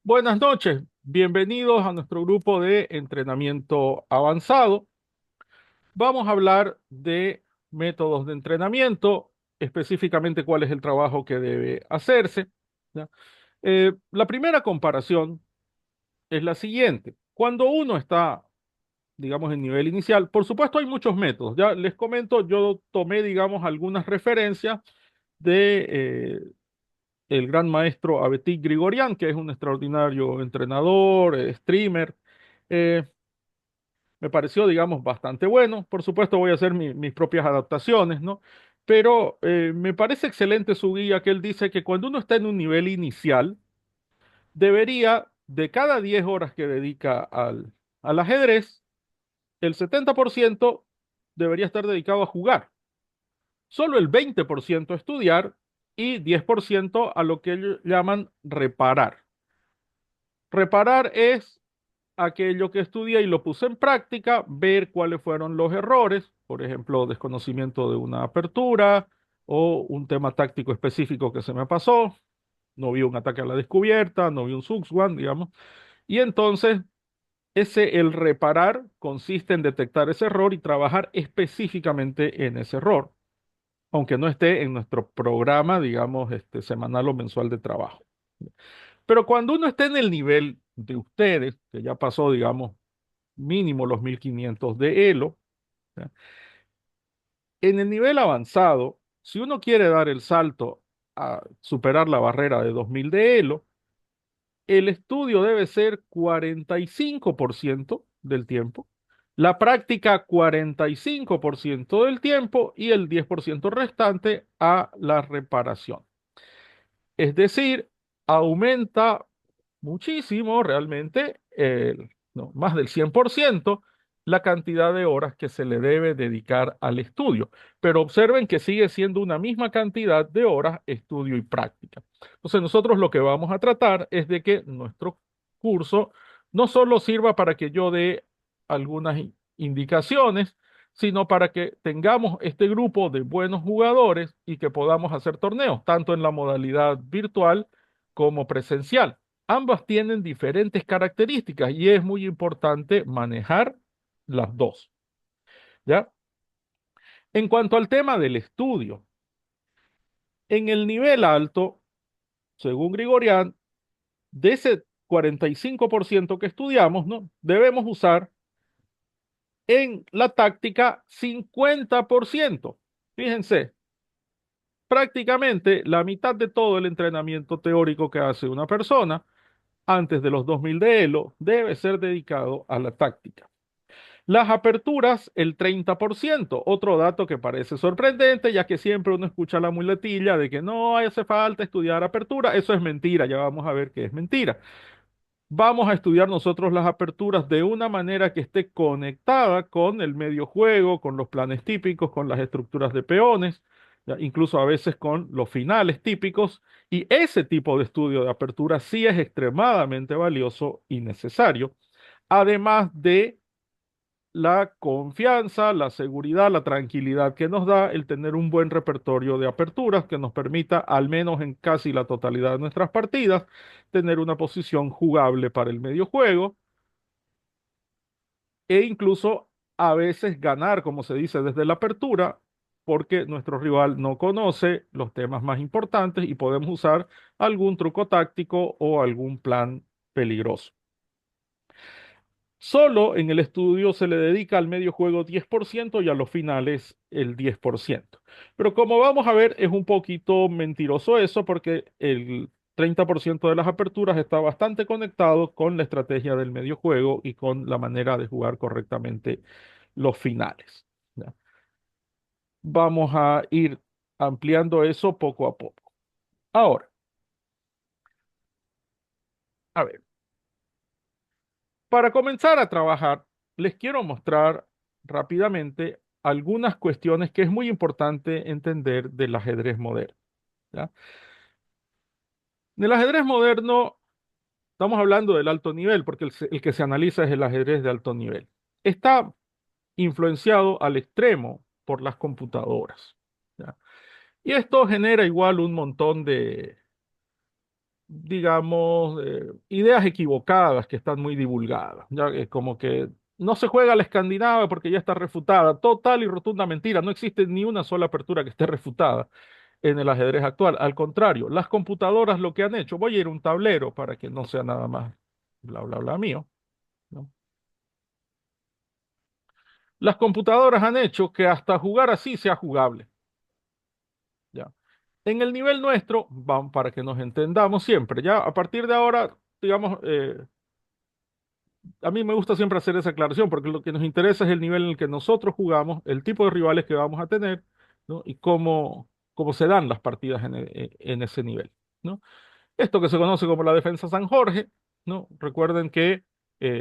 Buenas noches, bienvenidos a nuestro grupo de entrenamiento avanzado. Vamos a hablar de métodos de entrenamiento, específicamente cuál es el trabajo que debe hacerse. ¿Ya? La primera comparación es la siguiente. Cuando uno está, digamos, en nivel inicial, por supuesto hay muchos métodos. Ya les comento, yo tomé, digamos, algunas referencias de el gran maestro Abetit Grigorian, que es un extraordinario entrenador, streamer. Eh, Me pareció, digamos, bastante bueno. Por supuesto, voy a hacer mis propias adaptaciones, ¿no? Pero me parece excelente su guía que él dice que cuando uno está en un nivel inicial, debería, de cada 10 horas que dedica al ajedrez, el 70% debería estar dedicado a jugar, solo el 20% a estudiar y 10% a lo que ellos llaman reparar. Reparar es aquello que estudié y lo puse en práctica, ver cuáles fueron los errores, por ejemplo, desconocimiento de una apertura o un tema táctico específico que se me pasó, no vi un ataque a la descubierta, no vi un One, digamos, y entonces el reparar consiste en detectar ese error y trabajar específicamente en ese error, aunque no esté en nuestro programa, digamos, semanal o mensual de trabajo. Pero cuando uno esté en el nivel de ustedes, que ya pasó, digamos, mínimo los 1500 de Elo. ¿Ya? En el nivel avanzado, si uno quiere dar el salto a superar la barrera de 2000 de Elo, el estudio debe ser 45% del tiempo, la práctica 45% del tiempo y el 10% restante a la reparación. Es decir, aumenta muchísimo realmente, no, más del 100%, la cantidad de horas que se le debe dedicar al estudio. Pero observen que sigue siendo una misma cantidad de horas estudio y práctica. Entonces nosotros lo que vamos a tratar es de que nuestro curso no solo sirva para que yo dé algunas indicaciones, sino para que tengamos este grupo de buenos jugadores y que podamos hacer torneos, tanto en la modalidad virtual como presencial. Ambas tienen diferentes características y es muy importante manejar las dos, ¿ya? En cuanto al tema del estudio, en el nivel alto, según Grigorian, de ese 45% que estudiamos, ¿no? Debemos usar en la táctica 50%. Fíjense, prácticamente la mitad de todo el entrenamiento teórico que hace una persona antes de los 2000 de Elo debe ser dedicado a la táctica. Las aperturas, el 30%. Otro dato que parece sorprendente, ya que siempre uno escucha la muletilla de que no hace falta estudiar apertura. Eso es mentira, ya vamos a ver que es mentira. Vamos a estudiar nosotros las aperturas de una manera que esté conectada con el medio juego, con los planes típicos, con las estructuras de peones, ya, incluso a veces con los finales típicos. Y ese tipo de estudio de apertura sí es extremadamente valioso y necesario, además de la confianza, la seguridad, la tranquilidad que nos da el tener un buen repertorio de aperturas que nos permita, al menos en casi la totalidad de nuestras partidas, tener una posición jugable para el medio juego e incluso a veces ganar, como se dice, desde la apertura, porque nuestro rival no conoce los temas más importantes y podemos usar algún truco táctico o algún plan peligroso. Solo en el estudio se le dedica al medio juego 10% y a los finales el 10%. Pero como vamos a ver, es un poquito mentiroso eso porque el 30% de las aperturas está bastante conectado con la estrategia del medio juego y con la manera de jugar correctamente los finales. ¿Ya? Vamos a ir ampliando eso poco a poco. Ahora, a ver. Para comenzar a trabajar, les quiero mostrar rápidamente algunas cuestiones que es muy importante entender del ajedrez moderno. ¿Ya? Del ajedrez moderno estamos hablando del alto nivel, porque el que se analiza es el ajedrez de alto nivel. Está influenciado al extremo por las computadoras. ¿Ya? Y esto genera igual un montón digamos, ideas equivocadas que están muy divulgadas. Ya que como que no se juega a la escandinava porque ya está refutada. Total y rotunda mentira. No existe ni una sola apertura que esté refutada en el ajedrez actual. Al contrario, las computadoras lo que han hecho, voy a ir a un tablero para que no sea nada más bla, bla, bla mío, ¿no? Las computadoras han hecho que hasta jugar así sea jugable, ¿ya? En el nivel nuestro, vamos, para que nos entendamos siempre, ya a partir de ahora, digamos, a mí me gusta siempre hacer esa aclaración porque lo que nos interesa es el nivel en el que nosotros jugamos, el tipo de rivales que vamos a tener, ¿no? Y cómo se dan las partidas en ese nivel, ¿no? Esto que se conoce como la defensa San Jorge, ¿no? Recuerden que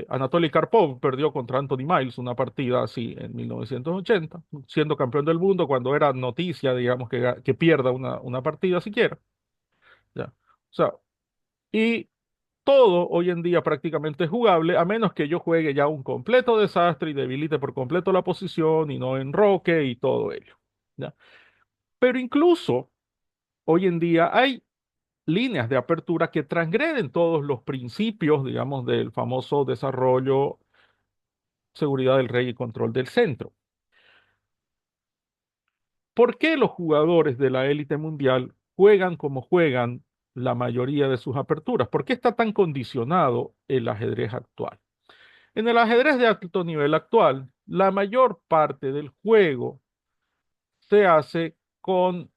Anatoly Karpov perdió contra Anthony Miles una partida así en 1980, siendo campeón del mundo cuando era noticia, digamos, que pierda una partida siquiera, ¿ya? O sea, y todo hoy en día prácticamente es jugable, a menos que yo juegue ya un completo desastre y debilite por completo la posición y no enroque y todo ello, ¿ya? Pero incluso hoy en día hay líneas de apertura que transgreden todos los principios, digamos, del famoso desarrollo, seguridad del rey y control del centro. ¿Por qué los jugadores de la élite mundial juegan como juegan la mayoría de sus aperturas? ¿Por qué está tan condicionado el ajedrez actual? En el ajedrez de alto nivel actual, la mayor parte del juego se hace con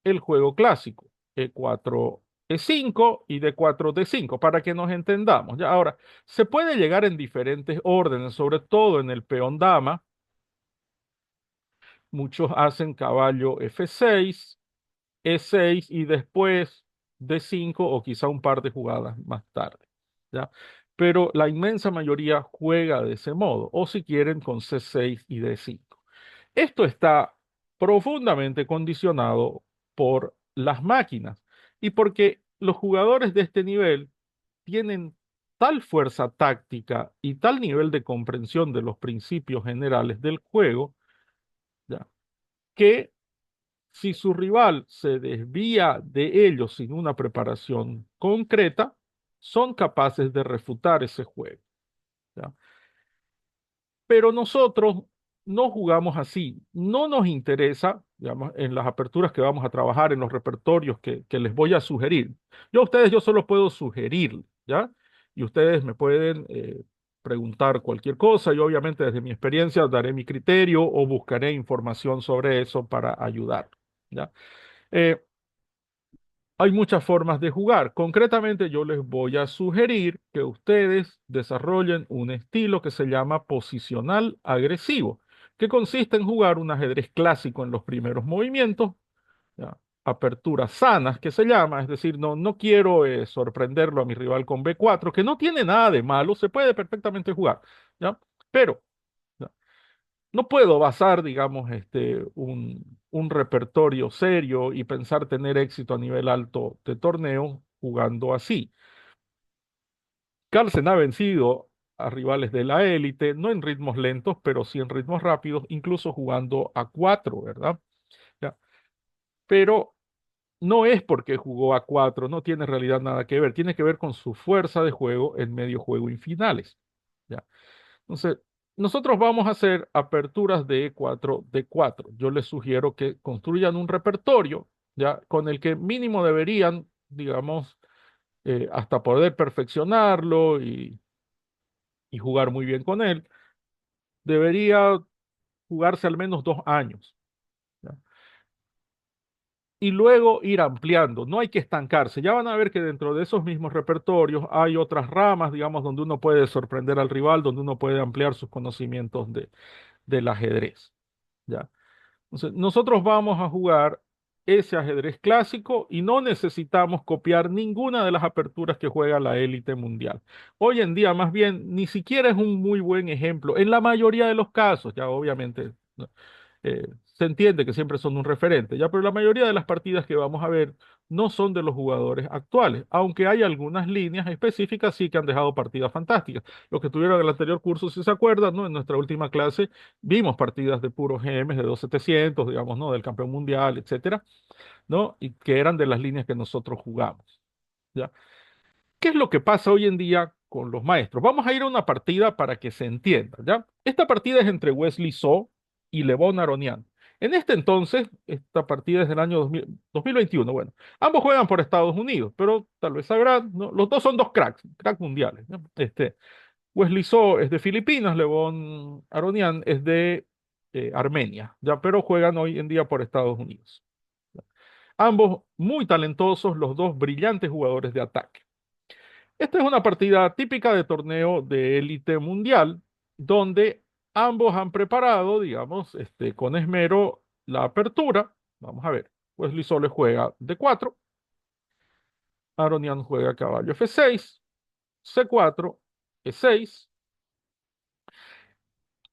el juego clásico, E4, E5 y D4, D5, para que nos entendamos. Ya ahora, se puede llegar en diferentes órdenes, sobre todo en el peón dama. Muchos hacen caballo F6, E6 y después D5 o quizá un par de jugadas más tarde, ¿ya? Pero la inmensa mayoría juega de ese modo, o si quieren con C6 y D5. Esto está profundamente condicionado por las máquinas y porque los jugadores de este nivel tienen tal fuerza táctica y tal nivel de comprensión de los principios generales del juego, ¿ya? Que si su rival se desvía de ellos sin una preparación concreta, son capaces de refutar ese juego, ¿ya? Pero nosotros no jugamos así. No nos interesa, digamos, en las aperturas que vamos a trabajar, en los repertorios que les voy a sugerir. Yo a ustedes, yo solo puedo sugerir, ¿ya? Y ustedes me pueden preguntar cualquier cosa y obviamente desde mi experiencia daré mi criterio o buscaré información sobre eso para ayudar, ¿ya? Eh, Hay muchas formas de jugar. Concretamente, yo les voy a sugerir que ustedes desarrollen un estilo que se llama posicional agresivo, que consiste en jugar un ajedrez clásico en los primeros movimientos, ¿ya? Aperturas sanas, que se llama, es decir, no quiero sorprenderlo a mi rival con B4, que no tiene nada de malo, se puede perfectamente jugar, ¿ya? Pero ¿ya? No puedo basar, digamos, un repertorio serio y pensar tener éxito a nivel alto de torneo jugando así. Carlsen ha vencido a rivales de la élite, no en ritmos lentos, pero sí en ritmos rápidos, incluso jugando a cuatro, ¿verdad? Ya. Pero no es porque jugó a cuatro, no tiene en realidad nada que ver, tiene que ver con su fuerza de juego en medio juego y finales. ¿Ya? Entonces, nosotros vamos a hacer aperturas de E4, D4. Yo les sugiero que construyan un repertorio, ya, con el que mínimo deberían, digamos, hasta poder perfeccionarlo y jugar muy bien con él, debería jugarse al menos 2 años, ¿ya? Y luego ir ampliando. No hay que estancarse. Ya van a ver que dentro de esos mismos repertorios hay otras ramas, digamos, donde uno puede sorprender al rival, donde uno puede ampliar sus conocimientos del ajedrez. ¿Ya? Entonces, nosotros vamos a jugar ese ajedrez clásico y no necesitamos copiar ninguna de las aperturas que juega la élite mundial. Hoy en día, más bien, ni siquiera es un muy buen ejemplo. En la mayoría de los casos, ya obviamente, ¿no? Se entiende que siempre son un referente, ya, pero la mayoría de las partidas que vamos a ver no son de los jugadores actuales, aunque hay algunas líneas específicas sí que han dejado partidas fantásticas. Los que tuvieron el anterior curso, si se acuerdan, ¿no? En nuestra última clase vimos partidas de puros GMs de 2700, digamos, ¿no? Del campeón mundial, etcétera, ¿no? Y que eran de las líneas que nosotros jugamos. ¿ya? ¿Qué es lo que pasa hoy en día con los maestros? Vamos a ir a una partida para que se entienda, ¿ya? Esta partida es entre Wesley So y Levon Aronian. En este entonces, esta partida es del año 2021. Bueno, ambos juegan por Estados Unidos, pero tal vez sabrán, ¿no? Los dos son dos cracks, cracks mundiales, ¿no? Wesley So es de Filipinas, Levon Aronian es de Armenia, ¿ya? Pero juegan hoy en día por Estados Unidos. Ambos muy talentosos, los dos brillantes jugadores de ataque. Esta es una partida típica de torneo de élite mundial, donde ambos han preparado, digamos, con esmero la apertura. Vamos a ver, Wesley solo juega D4, Aronian juega caballo F6, C4, E6.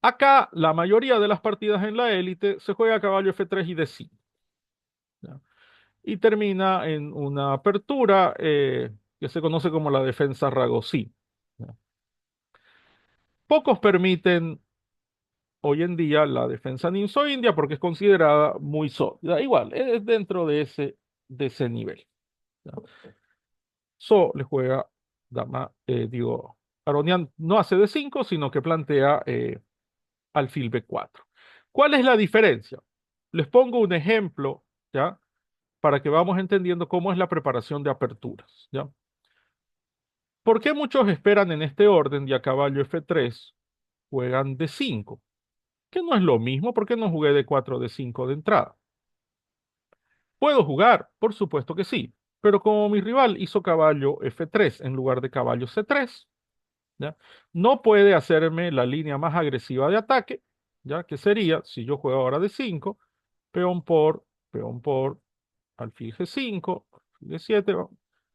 Acá la mayoría de las partidas en la élite se juega caballo F3 y D5. ¿Ya? Y termina en una apertura que se conoce como la defensa Ragosí. ¿Ya? Pocos permiten hoy en día la defensa ninso-india porque es considerada muy sólida. Igual, es dentro de ese nivel. ¿Ya? So le juega dama, Aronian no hace D5, sino que plantea alfil B4. ¿Cuál es la diferencia? Les pongo un ejemplo, ¿ya? Para que vamos entendiendo cómo es la preparación de aperturas, ¿ya? ¿Por qué muchos esperan en este orden y a caballo F3 juegan D5? Que no es lo mismo, porque no jugué D4, D5 de entrada. ¿Puedo jugar? Por supuesto que sí, pero como mi rival hizo caballo F3 en lugar de caballo C3, ¿ya? No puede hacerme la línea más agresiva de ataque, ¿ya? Que sería, si yo juego ahora D5, peón por, alfil G5, alfil D7,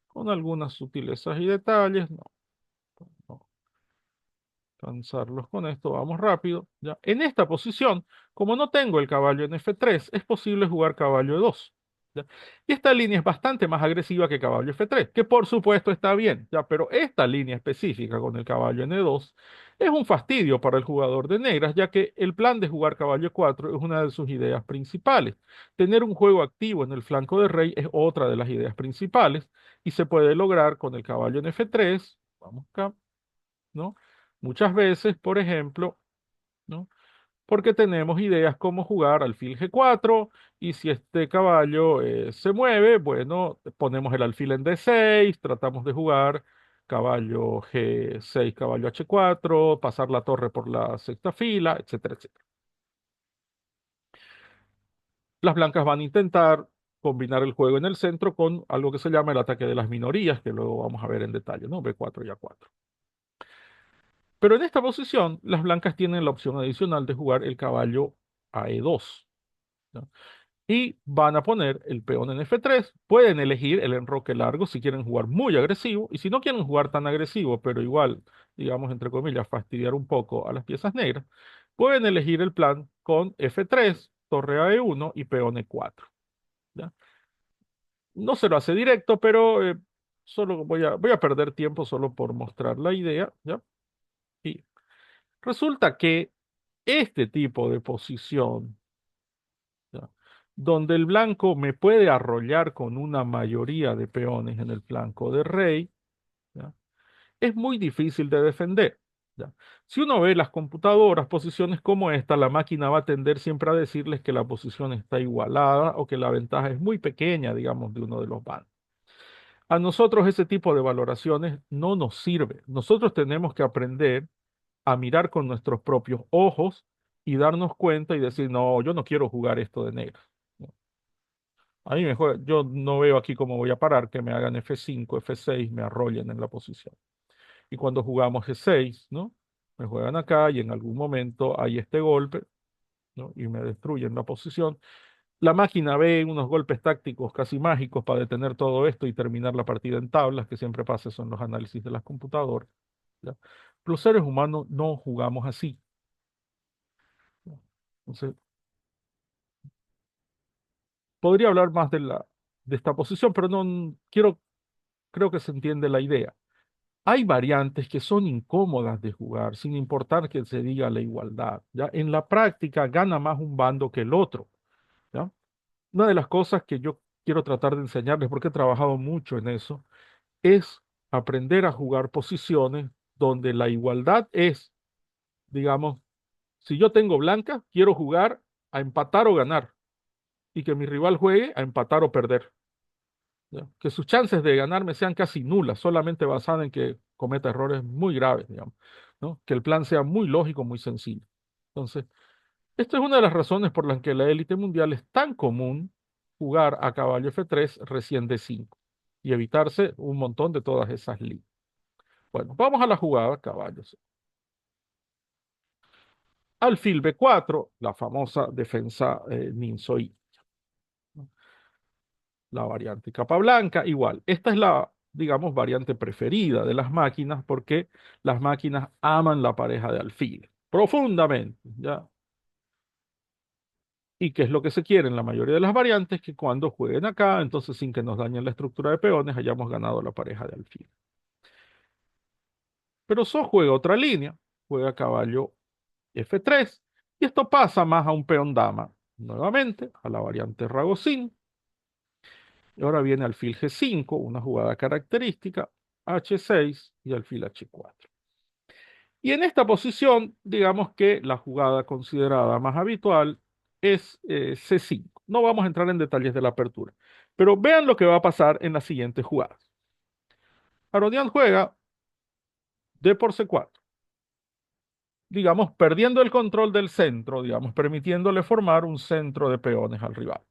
con algunas sutilezas y detalles, no, no, cansarlos con esto, vamos rápido, ¿ya? En esta posición, como no tengo el caballo en F3, es posible jugar caballo E2, ¿ya? Y esta línea es bastante más agresiva que caballo F3, que por supuesto está bien, ¿ya? Pero esta línea específica con el caballo en E2 es un fastidio para el jugador de negras, ya que el plan de jugar caballo E4 es una de sus ideas principales. Tener un juego activo en el flanco de rey es otra de las ideas principales, y se puede lograr con el caballo en F3, vamos acá, ¿no? Muchas veces, por ejemplo, ¿no? Porque tenemos ideas como jugar alfil G4 y si este caballo se mueve, bueno, ponemos el alfil en D6, tratamos de jugar caballo G6, caballo H4, pasar la torre por la sexta fila, etcétera, etcétera. Las blancas van a intentar combinar el juego en el centro con algo que se llama el ataque de las minorías, que luego vamos a ver en detalle, ¿no? B4 y A4. Pero en esta posición, las blancas tienen la opción adicional de jugar el caballo a E2, ¿no? Y van a poner el peón en F3. Pueden elegir el enroque largo si quieren jugar muy agresivo. Y si no quieren jugar tan agresivo, pero igual, digamos, entre comillas, fastidiar un poco a las piezas negras, pueden elegir el plan con F3, torre a E1 y peón E4. ¿Ya? No se lo hace directo, pero solo voy a perder tiempo solo por mostrar la idea. ¿Ya? Y resulta que este tipo de posición, ¿ya? Donde el blanco me puede arrollar con una mayoría de peones en el flanco de rey, ¿ya? Es muy difícil de defender, ¿ya? Si uno ve las computadoras, posiciones como esta, la máquina va a tender siempre a decirles que la posición está igualada o que la ventaja es muy pequeña, digamos, de uno de los bandos. A nosotros ese tipo de valoraciones no nos sirve. Nosotros tenemos que aprender a mirar con nuestros propios ojos y darnos cuenta y decir, no, yo no quiero jugar esto de negro. ¿No? A mí mejor, yo no veo aquí cómo voy a parar, que me hagan F5, F6, me arrollen en la posición. Y cuando jugamos G6, ¿no? Me juegan acá y en algún momento hay este golpe, ¿no? Y me destruyen la posición. La máquina ve unos golpes tácticos casi mágicos para detener todo esto y terminar la partida en tablas, que siempre pasa eso en los análisis de las computadoras, ¿ya? Los seres humanos no jugamos así, ¿no? Entonces, podría hablar más de esta posición, pero no creo que se entiende la idea. Hay variantes que son incómodas de jugar, sin importar que se diga la igualdad, ¿ya? En la práctica gana más un bando que el otro, ¿ya? Una de las cosas que yo quiero tratar de enseñarles, porque he trabajado mucho en eso, es aprender a jugar posiciones donde la igualdad es, digamos, si yo tengo blancas, quiero jugar a empatar o ganar y que mi rival juegue a empatar o perder. ¿Ya? Que sus chances de ganarme sean casi nulas, solamente basadas en que cometa errores muy graves, digamos, ¿no? Que el plan sea muy lógico, muy sencillo. Entonces, esta es una de las razones por las que la élite mundial es tan común jugar a caballo F3 recién D5 y evitarse un montón de todas esas líneas. Bueno, vamos a la jugada caballos. Alfil B4, la famosa defensa Ninsoi, ¿no? La variante capa blanca, igual. Esta es la, digamos, variante preferida de las máquinas porque las máquinas aman la pareja de alfiles profundamente, ¿ya? ¿Y qué es lo que se quiere en la mayoría de las variantes? Que cuando jueguen acá, entonces sin que nos dañen la estructura de peones, hayamos ganado la pareja de alfil. Pero So juega otra línea, juega caballo F3, y esto pasa más a un peón dama, nuevamente, a la variante Ragozín. Y ahora viene alfil G5, una jugada característica, H6 y alfil H4. Y en esta posición, digamos que la jugada considerada más habitual es C5. No vamos a entrar en detalles de la apertura, pero vean lo que va a pasar en las siguientes jugadas. Aronian juega D por C4, digamos, perdiendo el control del centro, digamos, permitiéndole formar un centro de peones al rival,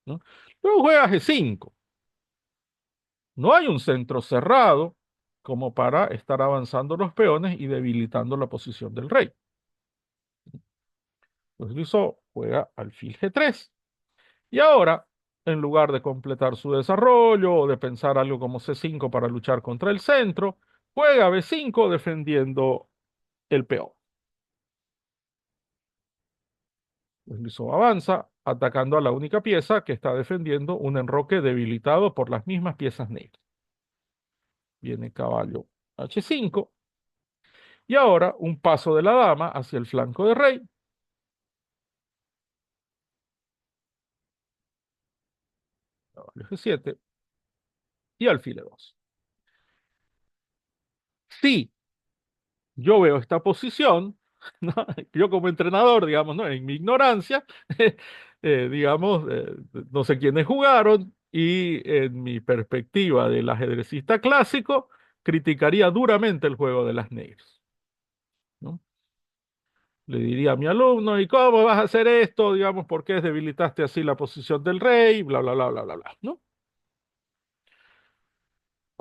¿no? Luego juega G5. No hay un centro cerrado como para estar avanzando los peones y debilitando la posición del rey. Entonces Lizo juega alfil G3. Y ahora, en lugar de completar su desarrollo o de pensar algo como C5 para luchar contra el centro, juega B5 defendiendo el peón. Entonces Lizo avanza atacando a la única pieza que está defendiendo un enroque debilitado por las mismas piezas negras. Viene caballo H5. Y ahora un paso de la dama hacia el flanco de rey. Caballo G7 y alfil E2. Si yo veo esta posición, ¿no? Yo como entrenador, digamos, ¿no? En mi ignorancia, digamos, no sé quiénes jugaron y en mi perspectiva del ajedrecista clásico, criticaría duramente el juego de las negras, ¿no? Le diría a mi alumno, ¿y cómo vas a hacer esto? Digamos, ¿por qué debilitaste así la posición del rey? Bla, bla, bla, bla, bla, bla, ¿no?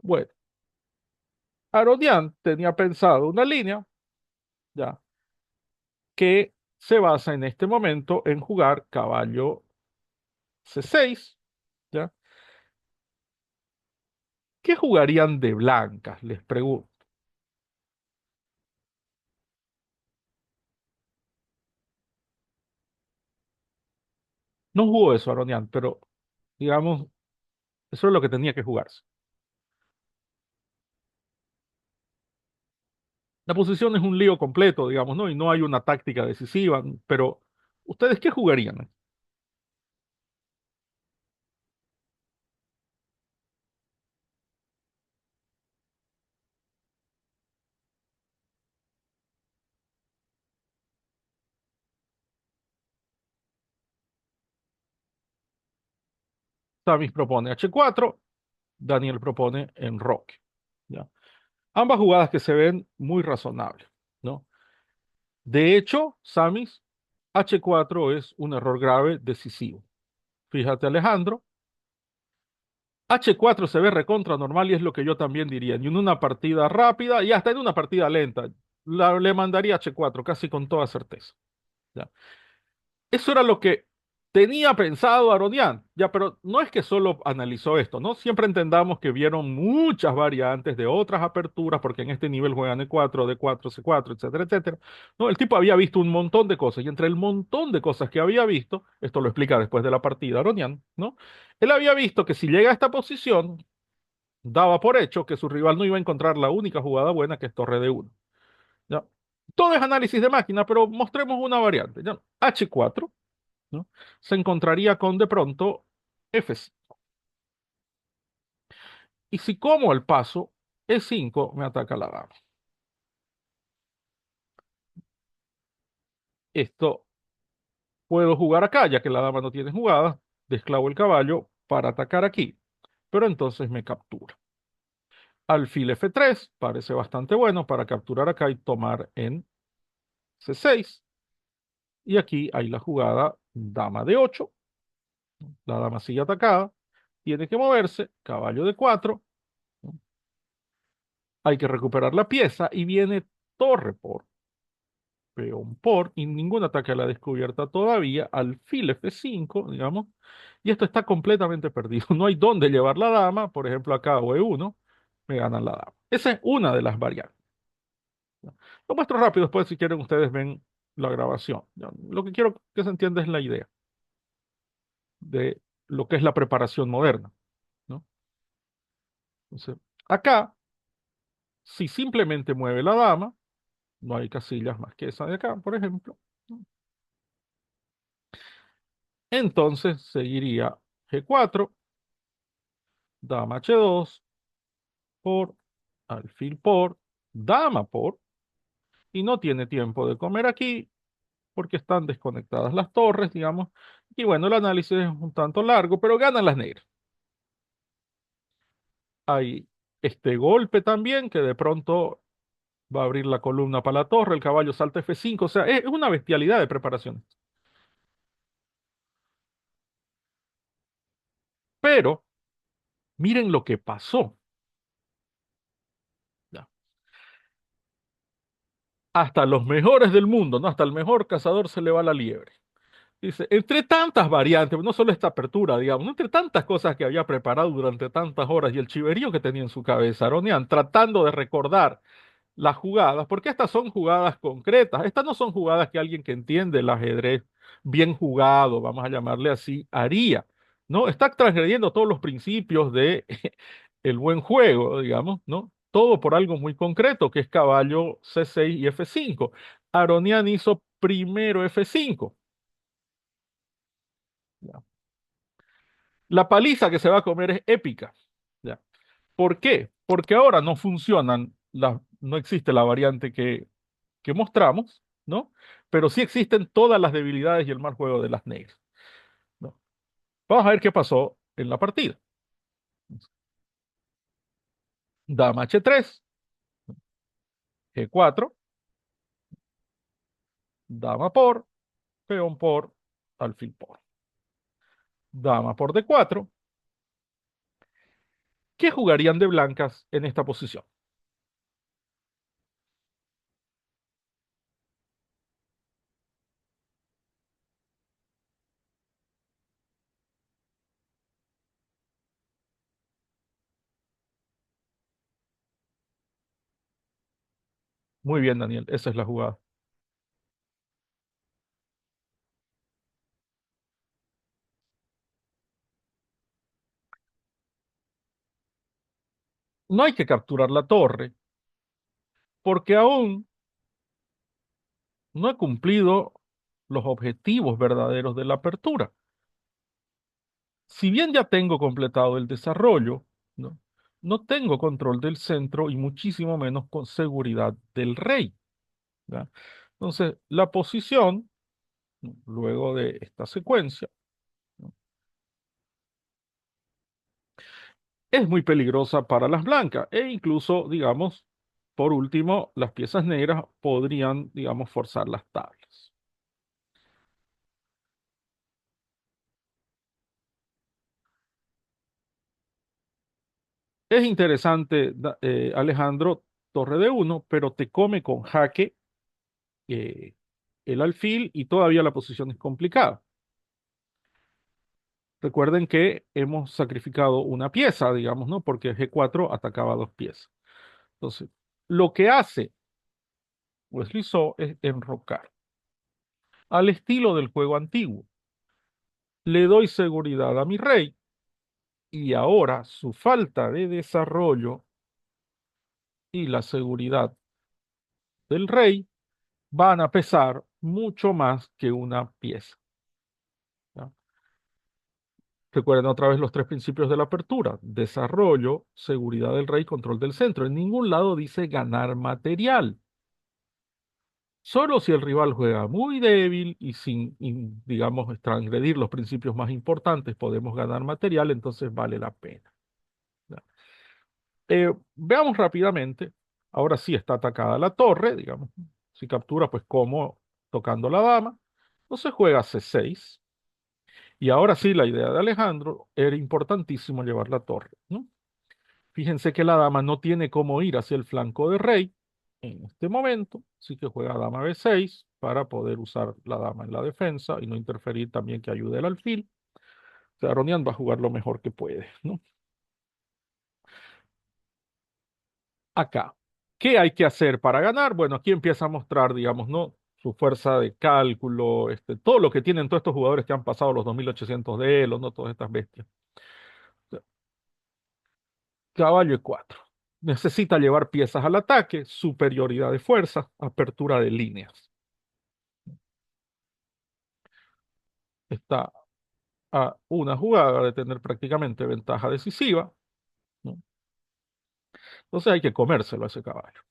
Bueno, Aronian tenía pensado una línea, ya, que se basa en este momento en jugar caballo C6, ¿ya? ¿Qué jugarían de blancas? Les pregunto. No jugó eso Aronian, pero digamos, eso es lo que tenía que jugarse. La posición es un lío completo, digamos, ¿no? Y no hay una táctica decisiva, pero ¿ustedes qué jugarían? Samis propone H4, Daniel propone enroque, ¿ya? Ambas jugadas que se ven muy razonables, ¿no? De hecho, Samis, H4 es un error grave decisivo. Fíjate, Alejandro, H4 se ve recontra normal y es lo que yo también diría. Y en una partida rápida y hasta en una partida lenta, le mandaría H4 casi con toda certeza. ¿Ya? Eso era lo que tenía pensado Aronian, ya, pero no es que solo analizó esto, ¿no? Siempre entendamos que vieron muchas variantes de otras aperturas, porque en este nivel juegan E4, D4, C4, etcétera, etcétera. No, el tipo había visto un montón de cosas, y entre el montón de cosas que había visto, esto lo explica después de la partida Aronian, ¿no? Él había visto que si llega a esta posición, daba por hecho que su rival no iba a encontrar la única jugada buena que es torre de 1. ¿Ya? Todo es análisis de máquina, pero mostremos una variante. ¿Ya? H4, ¿no? Se encontraría con de pronto F5. Y si como al paso E5, me ataca la dama. Esto puedo jugar acá, ya que la dama no tiene jugada, desclavo el caballo para atacar aquí, pero entonces me captura. Alfil F3 parece bastante bueno para capturar acá y tomar en C6. Y aquí hay la jugada dama de 8. La dama sigue atacada, tiene que moverse, caballo de 4. Hay que recuperar la pieza y viene torre por, peón por, y ningún ataque a la descubierta todavía, alfil F5, digamos, y esto está completamente perdido. No hay dónde llevar la dama, por ejemplo acá o E1, me ganan la dama. Esa es una de las variantes. Lo muestro rápido, después si quieren ustedes ven la grabación. ¿Ya? Lo que quiero que se entienda es la idea de lo que es la preparación moderna, ¿no? Entonces, acá, si simplemente mueve la dama, no hay casillas más que esa de acá, por ejemplo, ¿no? Entonces seguiría G4, dama H2, por, alfil por, dama por, y no tiene tiempo de comer aquí porque están desconectadas las torres, digamos, y bueno, el análisis es un tanto largo, pero ganan las negras. Hay este golpe también que de pronto va a abrir la columna para la torre, el caballo salta F5, o sea, es una bestialidad de preparación. Pero miren lo que pasó. ¿Ya? Hasta los mejores del mundo, ¿no? Hasta el mejor cazador se le va la liebre. Dice, entre tantas variantes, no solo esta apertura, digamos, ¿no? Entre tantas cosas que había preparado durante tantas horas y el chiverío que tenía en su cabeza, Aronian, tratando de recordar las jugadas, porque estas son jugadas concretas, estas no son jugadas que alguien que entiende el ajedrez bien jugado, vamos a llamarle así, haría, ¿no? Está transgrediendo todos los principios de el buen juego, digamos, ¿no? Todo por algo muy concreto, que es caballo C6 y F5. Aronian hizo primero F5. ¿Ya? La paliza que se va a comer es épica. ¿Ya? ¿Por qué? Porque ahora no funcionan, no existe la variante que mostramos, ¿no? Pero sí existen todas las debilidades y el mal juego de las negras, ¿no? Vamos a ver qué pasó en la partida. Dama H3, G4, dama por, peón por, alfil por. Dama por D4. ¿Qué jugarían de blancas en esta posición? Muy bien, Daniel, esa es la jugada. No hay que capturar la torre porque aún no he cumplido los objetivos verdaderos de la apertura. Si bien ya tengo completado el desarrollo, ¿no? No tengo control del centro y muchísimo menos con seguridad del rey. ¿Ya? Entonces, la posición, ¿no? Luego de esta secuencia, ¿no? Es muy peligrosa para las blancas e incluso, digamos, por último, las piezas negras podrían, digamos, forzar las tablas. Es interesante, Alejandro, torre de uno, pero te come con jaque eh, el alfil y todavía la posición es complicada. Recuerden que hemos sacrificado una pieza, digamos, ¿no? Porque G4 atacaba dos piezas. Entonces, lo que hace Wesley So es enrocar al estilo del juego antiguo. Le doy seguridad a mi rey y ahora su falta de desarrollo y la seguridad del rey van a pesar mucho más que una pieza. ¿Ya? Recuerden otra vez los tres principios de la apertura: desarrollo, seguridad del rey, control del centro. En ningún lado dice ganar material. Solo si el rival juega muy débil y sin, digamos, transgredir los principios más importantes, podemos ganar material, entonces vale la pena. ¿Ya? Veamos rápidamente. Ahora sí está atacada la torre, digamos. Si captura, pues como tocando la dama. Entonces juega C6. Y ahora sí, la idea de Alejandro era importantísimo llevar la torre, ¿no? Fíjense que la dama no tiene cómo ir hacia el flanco de rey en este momento, así que juega dama B6 para poder usar la dama en la defensa y no interferir también, que ayude el alfil. O sea, Aronian va a jugar lo mejor que puede, ¿no? Acá, ¿qué hay que hacer para ganar? Bueno, aquí empieza a mostrar, digamos, ¿no?, su fuerza de cálculo, todo lo que tienen todos estos jugadores que han pasado los 2800 de Elos, ¿no? Todas estas bestias. Caballo E4. Necesita llevar piezas al ataque, superioridad de fuerza, apertura de líneas. Está a una jugada de tener prácticamente ventaja decisiva, ¿no? Entonces hay que comérselo a ese caballo.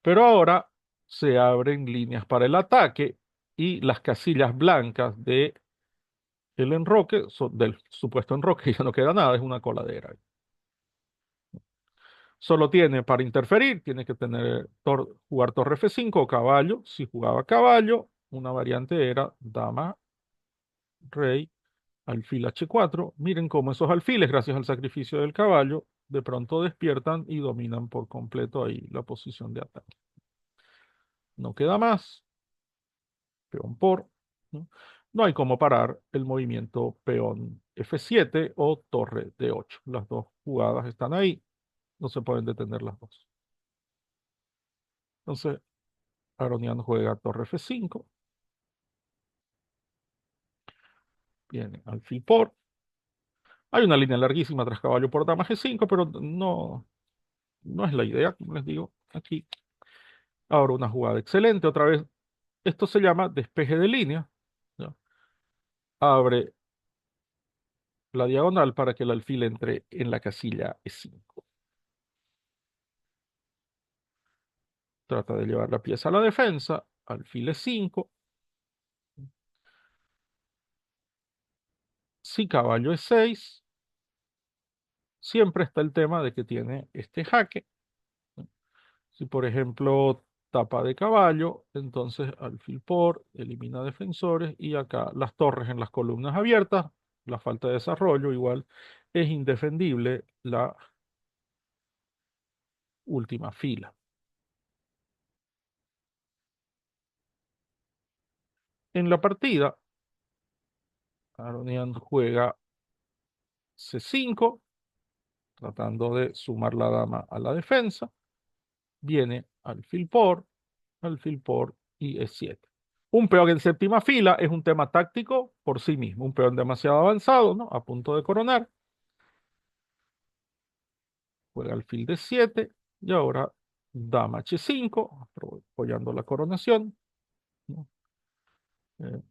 Pero ahora se abren líneas para el ataque y las casillas blancas de el enroque, del supuesto enroque, ya no queda nada, es una coladera. Solo tiene para interferir, tiene que tener jugar torre F5 o caballo. Si jugaba caballo, una variante era dama, rey, alfil H4. Miren cómo esos alfiles, gracias al sacrificio del caballo, de pronto despiertan y dominan por completo ahí la posición de ataque. No queda más. Peón por, ¿no? No hay cómo parar el movimiento peón F7 o torre D8. Las dos jugadas están ahí. No se pueden detener las dos. Entonces, Aronian juega torre F5. Viene alfil por. Hay una línea larguísima tras caballo por dama G5, pero no es la idea, como les digo aquí. Ahora una jugada excelente, otra vez. Esto se llama despeje de línea, ¿ya? Abre la diagonal para que el alfil entre en la casilla E5. Trata de llevar la pieza a la defensa, alfil E5. Si caballo E6, siempre está el tema de que tiene este jaque. Si por ejemplo tapa de caballo, entonces alfil por, elimina defensores y acá las torres en las columnas abiertas, la falta de desarrollo igual es indefendible la última fila. En la partida, Aronian juega C5, tratando de sumar la dama a la defensa. Viene alfil por y E7. Un peón en séptima fila es un tema táctico por sí mismo, un peón demasiado avanzado, ¿no?, a punto de coronar. Juega alfil D7 y ahora dama H5, apoyando la coronación, ¿no? Eh,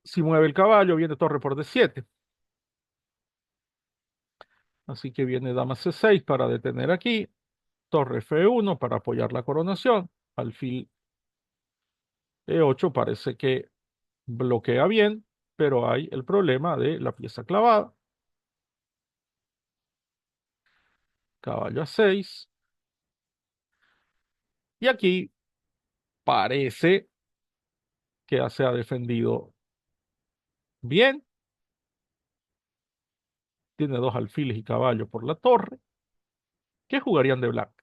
si mueve el caballo, viene torre por D7. Así que viene dama C6 para detener aquí, torre F1 para apoyar la coronación, alfil E8 parece que bloquea bien, pero hay el problema de la pieza clavada. Caballo A6. Y aquí parece que se ha defendido bien. Tiene dos alfiles y caballo por la torre. ¿Qué jugarían de blanco?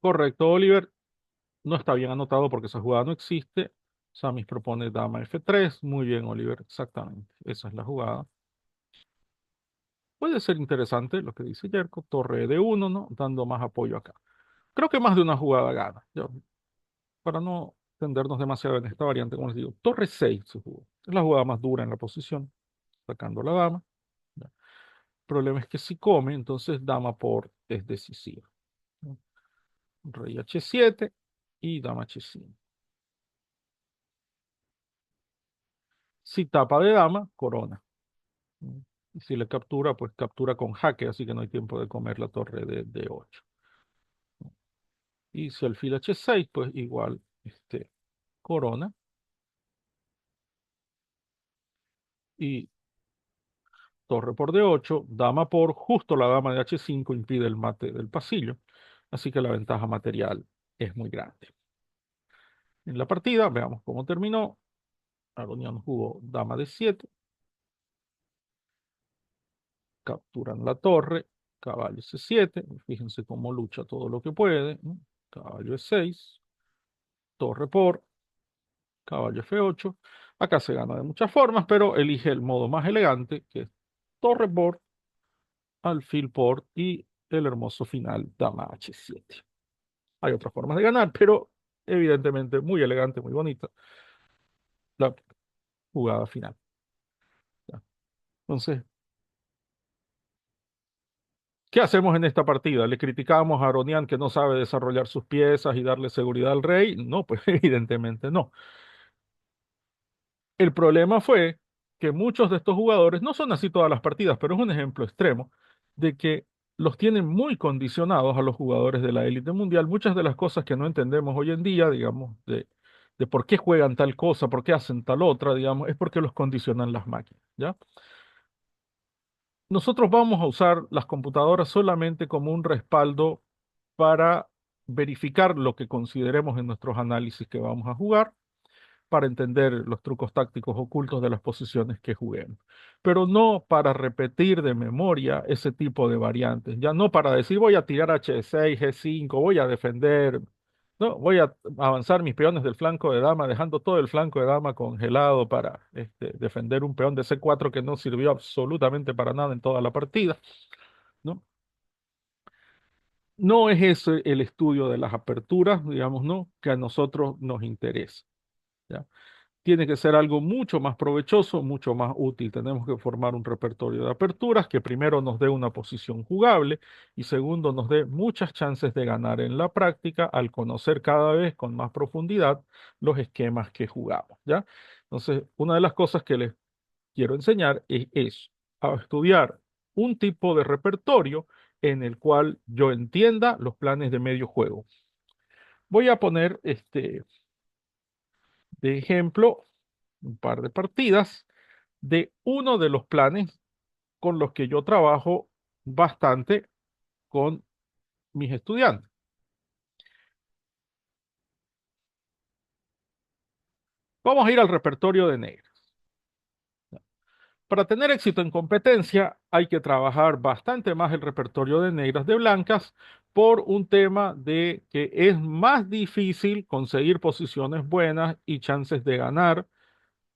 Correcto, Oliver. No está bien anotado porque esa jugada no existe. Samis propone dama F3. Muy bien, Oliver. Exactamente. Esa es la jugada. Puede ser interesante lo que dice Yerko. Torre D1, ¿no? Dando más apoyo acá. Creo que más de una jugada gana. Para no tendernos demasiado en esta variante, como les digo, torre 6 se jugó. Es la jugada más dura en la posición, sacando la dama. Ya. El problema es que si come, entonces dama por es decisiva, ¿no? Rey H7 y dama H5. Si tapa de dama, corona, ¿no? Y si le captura, pues captura con jaque, así que no hay tiempo de comer la torre de D8, ¿no? Y si alfil H6, pues igual corona. Y torre por D8, dama por, justo la dama de H5 impide el mate del pasillo, así que la ventaja material es muy grande. En la partida, veamos cómo terminó. Aronian jugó dama de 7, capturan la torre, caballo C7, fíjense cómo lucha todo lo que puede, ¿no? Caballo E6, torre por, caballo F8. Acá se gana de muchas formas, pero elige el modo más elegante, que es torre por, alfil por y el hermoso final, dama H7. Hay otras formas de ganar, pero evidentemente muy elegante, muy bonita la jugada final. ¿Ya? Entonces, ¿qué hacemos en esta partida? ¿Le criticamos a Aronian que no sabe desarrollar sus piezas y darle seguridad al rey? No, pues evidentemente no. El problema fue que muchos de estos jugadores, no son así todas las partidas, pero es un ejemplo extremo, de que los tienen muy condicionados a los jugadores de la élite mundial. Muchas de las cosas que no entendemos hoy en día, digamos, de por qué juegan tal cosa, por qué hacen tal otra, digamos, es porque los condicionan las máquinas, ¿ya? Nosotros vamos a usar las computadoras solamente como un respaldo para verificar lo que consideremos en nuestros análisis que vamos a jugar, para entender los trucos tácticos ocultos de las posiciones que juguemos, pero no para repetir de memoria ese tipo de variantes, ya no para decir voy a tirar H6, G5, voy a defender, no, voy a avanzar mis peones del flanco de dama, dejando todo el flanco de dama congelado para defender un peón de C4 que no sirvió absolutamente para nada en toda la partida, ¿no? No es ese el estudio de las aperturas, digamos, ¿no? Que a nosotros nos interesa, ¿ya? Tiene que ser algo mucho más provechoso, mucho más útil. Tenemos que formar un repertorio de aperturas que primero nos dé una posición jugable y segundo nos dé muchas chances de ganar en la práctica al conocer cada vez con más profundidad los esquemas que jugamos, ¿ya? Entonces, una de las cosas que les quiero enseñar es eso, a estudiar un tipo de repertorio en el cual yo entienda los planes de medio juego. Voy a poner de ejemplo un par de partidas de uno de los planes con los que yo trabajo bastante con mis estudiantes. Vamos a ir al repertorio de negras. Para tener éxito en competencia hay que trabajar bastante más el repertorio de negras de blancas por un tema de que es más difícil conseguir posiciones buenas y chances de ganar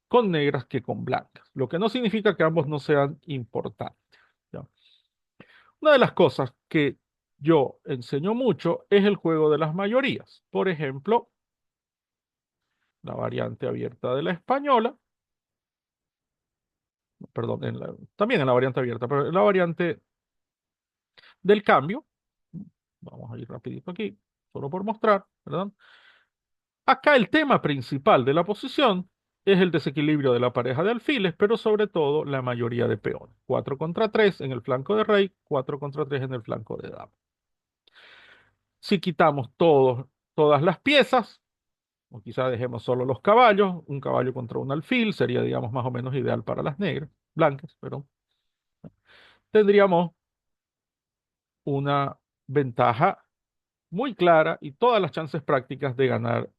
con negras que con blancas, lo que no significa que ambos no sean importantes, ¿ya? Una de las cosas que yo enseño mucho es el juego de las mayorías. Por ejemplo, la variante abierta de la española, perdón, también en la variante abierta, pero en la variante del cambio, vamos a ir rapidito aquí, solo por mostrar, ¿verdad? Acá el tema principal de la posición es el desequilibrio de la pareja de alfiles, pero sobre todo la mayoría de peones. 4 contra 3 en el flanco de rey, 4 contra 3 en el flanco de dama. Si quitamos todas las piezas, o quizá dejemos solo los caballos, un caballo contra un alfil sería, digamos, más o menos ideal para las negras, blancas, pero tendríamos una ventaja muy clara y todas las chances prácticas de ganar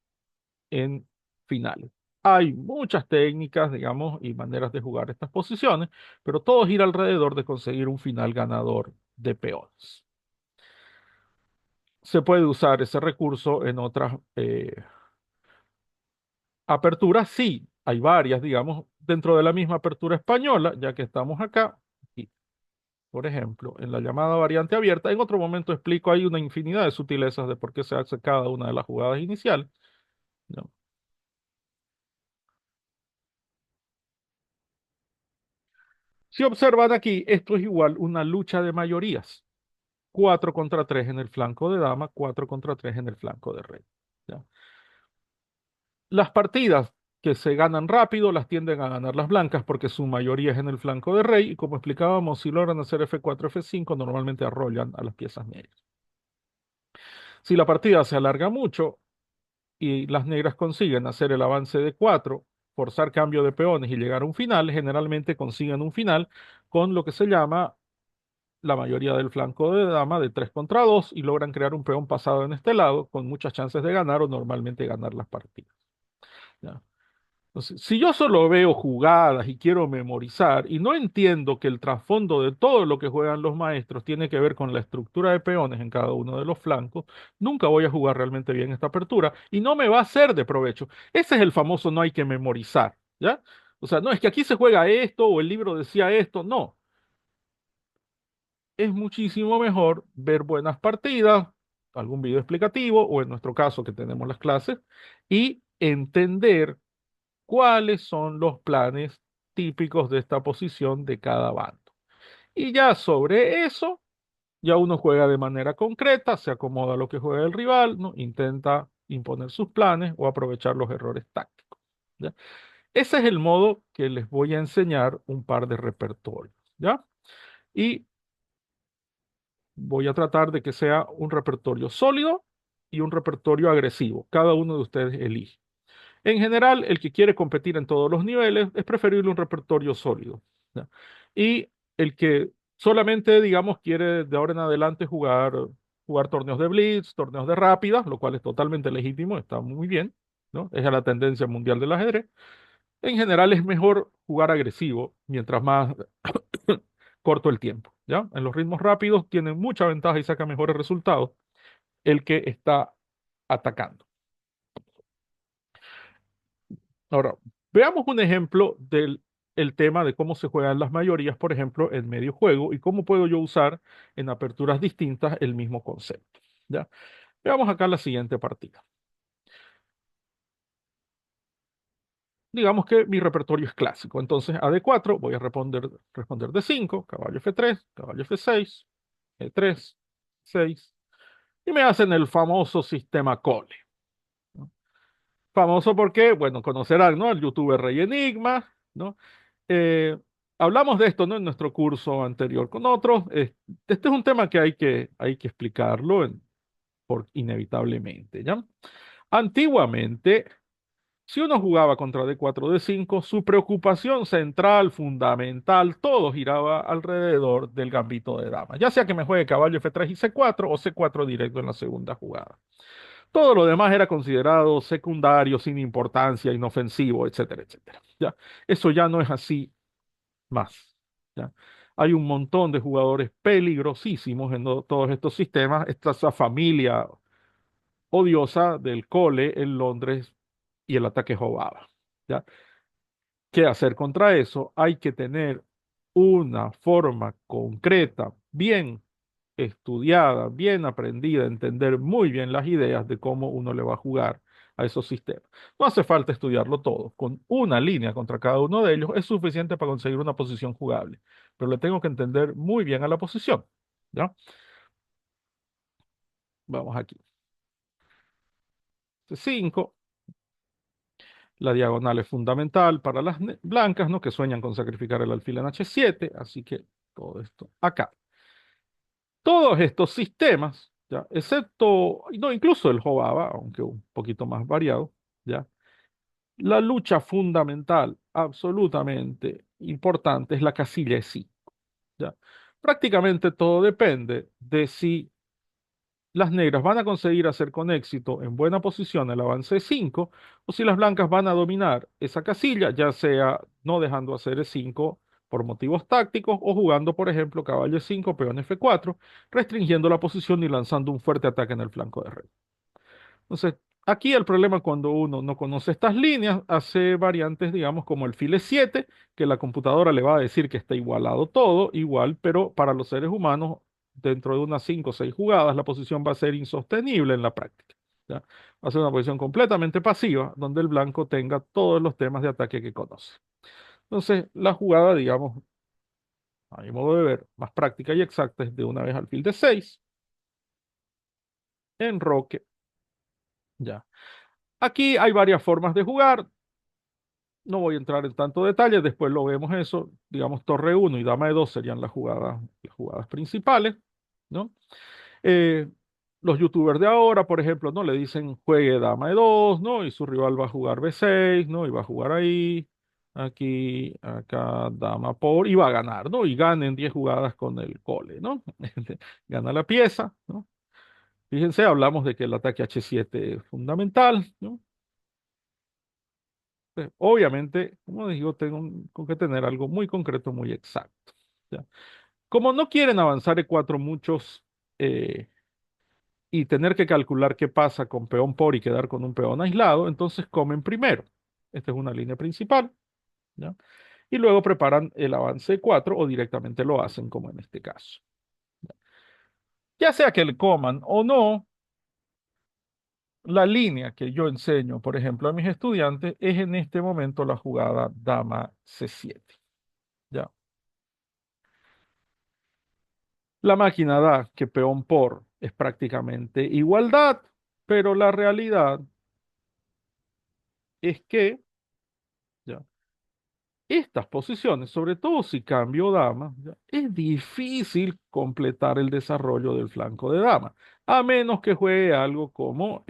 en finales. Hay muchas técnicas, digamos, y maneras de jugar estas posiciones, pero todo gira alrededor de conseguir un final ganador de peones. se puede usar ese recurso en otras aperturas. Sí, hay varias, digamos, dentro de la misma apertura española, ya que estamos acá. Y, por ejemplo, en la llamada variante abierta, en otro momento explico, hay una infinidad de sutilezas de por qué se hace cada una de las jugadas iniciales, ¿no? Si observan aquí, esto es igual una lucha de mayorías. 4 contra 3 en el flanco de dama, 4 contra 3 en el flanco de rey. ¿Ya? Las partidas que se ganan rápido las tienden a ganar las blancas porque su mayoría es en el flanco de rey y como explicábamos, si logran hacer F4, F5, normalmente arrollan a las piezas negras. Si la partida se alarga mucho y las negras consiguen hacer el avance de 4, forzar cambio de peones y llegar a un final, generalmente consiguen un final con lo que se llama la mayoría del flanco de dama de 3 contra 2 y logran crear un peón pasado en este lado con muchas chances de ganar o normalmente ganar las partidas. ¿Ya? Entonces, si yo solo veo jugadas y quiero memorizar y no entiendo que el trasfondo de todo lo que juegan los maestros tiene que ver con la estructura de peones en cada uno de los flancos, nunca voy a jugar realmente bien esta apertura y no me va a ser de provecho. Ese es el famoso no hay que memorizar, ¿ya? O sea, no es que aquí se juega esto o el libro decía esto, no. Es muchísimo mejor ver buenas partidas, algún video explicativo o en nuestro caso que tenemos las clases y entender cuáles son los planes típicos de esta posición de cada bando. Y ya sobre eso, ya uno juega de manera concreta, se acomoda a lo que juega el rival, ¿no? Intenta imponer sus planes o aprovechar los errores tácticos. ¿Ya? Ese es el modo que les voy a enseñar un par de repertorios. ¿Ya? Y voy a tratar de que sea un repertorio sólido y un repertorio agresivo. Cada uno de ustedes elige. En general, el que quiere competir en todos los niveles es preferible un repertorio sólido, ¿ya? Y el que solamente, digamos, quiere de ahora en adelante jugar torneos de blitz, torneos de rápidas, lo cual es totalmente legítimo, está muy bien, ¿no? Es a la tendencia mundial del ajedrez. En general es mejor jugar agresivo mientras más corto el tiempo, ¿ya? En los ritmos rápidos tienen mucha ventaja y saca mejores resultados el que está atacando. Ahora, veamos un ejemplo del el tema de cómo se juegan las mayorías, por ejemplo, en medio juego y cómo puedo yo usar en aperturas distintas el mismo concepto, ¿ya? Veamos acá la siguiente partida. Digamos que mi repertorio es clásico, entonces a D4 voy a responder D5, caballo F3, caballo F6, E3, 6, y me hacen el famoso sistema Cole, ¿no? Famoso porque, bueno, conocerán, ¿no? El youtuber Rey Enigma, ¿no? Eh, hablamos de esto, ¿no? En nuestro curso anterior con otros. Este es un tema que hay que explicarlo inevitablemente, ¿ya? Antiguamente, si uno jugaba contra D4, D5, su preocupación central, fundamental, todo giraba alrededor del gambito de dama, ya sea que me juegue caballo F3 y C4 o C4 directo en la segunda jugada. Todo lo demás era considerado secundario, sin importancia, inofensivo, etcétera, etcétera. ¿Ya? Eso ya no es así más. ¿Ya? Hay un montón de jugadores peligrosísimos en todos estos sistemas. Esa familia odiosa del Cole en Londres y el ataque Jobaba. ¿Ya? ¿Qué hacer contra eso? Hay que tener una forma concreta, bien estudiada, bien aprendida, entender muy bien las ideas de cómo uno le va a jugar a esos sistemas. No hace falta estudiarlo todo. Con una línea contra cada uno de ellos es suficiente para conseguir una posición jugable. Pero le tengo que entender muy bien a la posición. ¿Ya? Vamos aquí. C5. La diagonal es fundamental para las blancas, ¿no? Que sueñan con sacrificar el alfil en H7. Así que todo esto acá. Todos estos sistemas, ¿ya? Excepto, no, incluso el Jobaba, aunque un poquito más variado, ¿ya? La lucha fundamental, absolutamente importante, es la casilla E5, ¿ya? Prácticamente todo depende de si las negras van a conseguir hacer con éxito en buena posición el avance E5 o si las blancas van a dominar esa casilla, ya sea no dejando hacer E5 por motivos tácticos o jugando, por ejemplo, caballo E5, peón F4, restringiendo la posición y lanzando un fuerte ataque en el flanco de rey. Entonces, aquí el problema cuando uno no conoce estas líneas, hace variantes, digamos, como el file 7, que la computadora le va a decir que está igualado todo, igual, pero para los seres humanos, dentro de unas 5 o 6 jugadas, la posición va a ser insostenible en la práctica. ¿Ya? Va a ser una posición completamente pasiva, donde el blanco tenga todos los temas de ataque que conoce. Entonces, la jugada, digamos, a mi modo de ver, más práctica y exacta es de una vez alfil de 6, enroque, ya. Aquí hay varias formas de jugar. No voy a entrar en tanto detalle, después lo vemos eso. Digamos, torre 1 y dama de 2 serían las jugadas principales, ¿no? Eh, los youtubers de ahora, por ejemplo, ¿no? Le dicen juegue dama de 2, ¿no? Y su rival va a jugar B6, ¿no? Y va a jugar ahí, aquí, acá, dama por, y va a ganar, ¿no? Y gana en 10 jugadas con el cole, ¿no? Gana la pieza, ¿no? Fíjense, hablamos de que el ataque H7 es fundamental, ¿no? Obviamente, como digo, tengo que tener algo muy concreto, muy exacto. ¿Ya? Como no quieren avanzar E4 muchos eh, y tener que calcular qué pasa con peón por y quedar con un peón aislado, entonces comen primero. Esta es una línea principal. ¿Ya? Y luego preparan el avance E4 o directamente lo hacen, como en este caso. Ya sea que le coman o no, la línea que yo enseño, por ejemplo, a mis estudiantes es en este momento la jugada dama C7. ¿Ya? La máquina da que peón por es prácticamente igualdad, pero la realidad es que ya, estas posiciones, sobre todo si cambio dama, ya, es difícil completar el desarrollo del flanco de dama, a menos que juegue algo como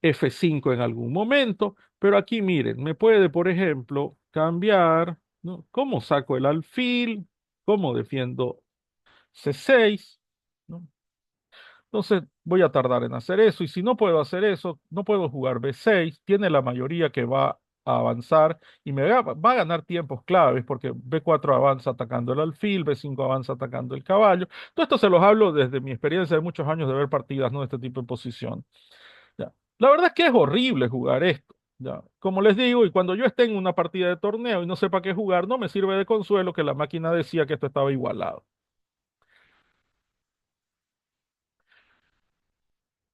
F5 en algún momento, pero aquí miren, me puede, por ejemplo, cambiar, ¿no? ¿Cómo saco el alfil? ¿Cómo defiendo C6? ¿No? Entonces voy a tardar en hacer eso y si no puedo hacer eso, no puedo jugar B6, tiene la mayoría que va a avanzar y va a ganar tiempos claves porque B4 avanza atacando el alfil, B5 avanza atacando el caballo. Todo esto se los hablo desde mi experiencia de muchos años de ver partidas, ¿no? De este tipo de posición. Ya. La verdad es que es horrible jugar esto. Ya. Como les digo, y cuando yo esté en una partida de torneo y no sepa qué jugar, no me sirve de consuelo que la máquina decía que esto estaba igualado.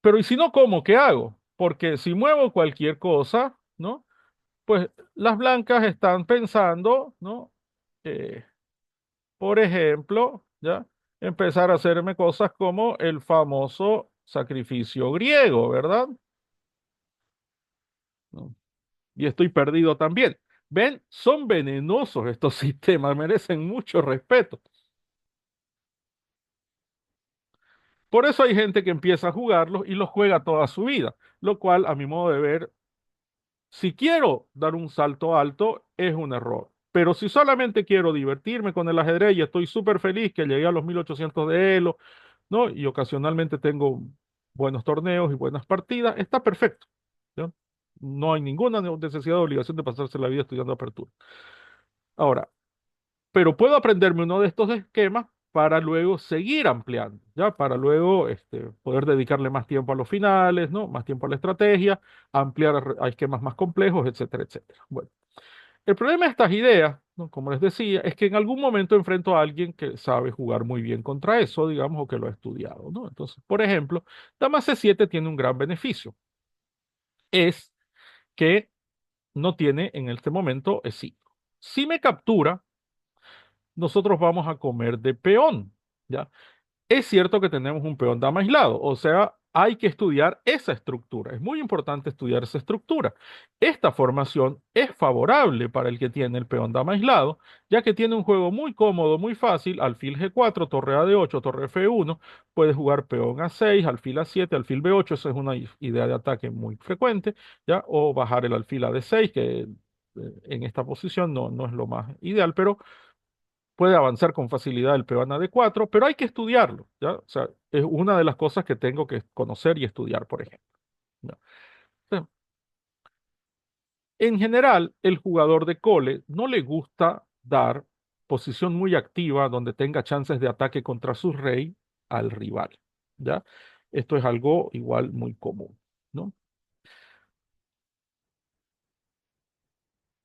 Pero ¿y si no, cómo? ¿Qué hago? Porque si muevo cualquier cosa, ¿no? Pues las blancas están pensando, ¿no? Eh, por ejemplo, ¿ya? Empezar a hacerme cosas como el famoso sacrificio griego, ¿verdad? ¿No? Y estoy perdido también. ¿Ven? Son venenosos estos sistemas, merecen mucho respeto. Por eso hay gente que empieza a jugarlos y los juega toda su vida, lo cual, a mi modo de ver, si quiero dar un salto alto, es un error. Pero si solamente quiero divertirme con el ajedrez y estoy súper feliz que llegué a los 1800 de Elo, ¿no? Y ocasionalmente tengo buenos torneos y buenas partidas, está perfecto. ¿Ya? No hay ninguna necesidad de obligación de pasarse la vida estudiando apertura. Ahora, pero puedo aprenderme uno de estos esquemas para luego seguir ampliando, ¿ya? Para luego poder dedicarle más tiempo a los finales, ¿no? Más tiempo a la estrategia, ampliar a esquemas más complejos, etcétera, etcétera. Bueno, el problema de estas ideas, ¿no? Como les decía, es que en algún momento enfrento a alguien que sabe jugar muy bien contra eso, digamos, o que lo ha estudiado, ¿no? Entonces, por ejemplo, Dama C7 tiene un gran beneficio, es que no tiene en este momento E5. Si me captura, nosotros vamos a comer de peón, ¿ya? Es cierto que tenemos un peón dama aislado, o sea, hay que estudiar esa estructura. Es muy importante estudiar esa estructura. Esta formación es favorable para el que tiene el peón dama aislado, ya que tiene un juego muy cómodo, muy fácil, alfil G4, torre a D8, torre F1, puede jugar peón A6, alfil A7, alfil B8, esa es una idea de ataque muy frecuente, ¿ya? O bajar el alfil a D6, que en esta posición no es lo más ideal, pero puede avanzar con facilidad el peón a D4, pero hay que estudiarlo, ¿ya? O sea, es una de las cosas que tengo que conocer y estudiar, por ejemplo. ¿Ya? O sea, En general, el jugador de cole no le gusta dar posición muy activa donde tenga chances de ataque contra su rey al rival, ¿ya? Esto es algo igual muy común, ¿no?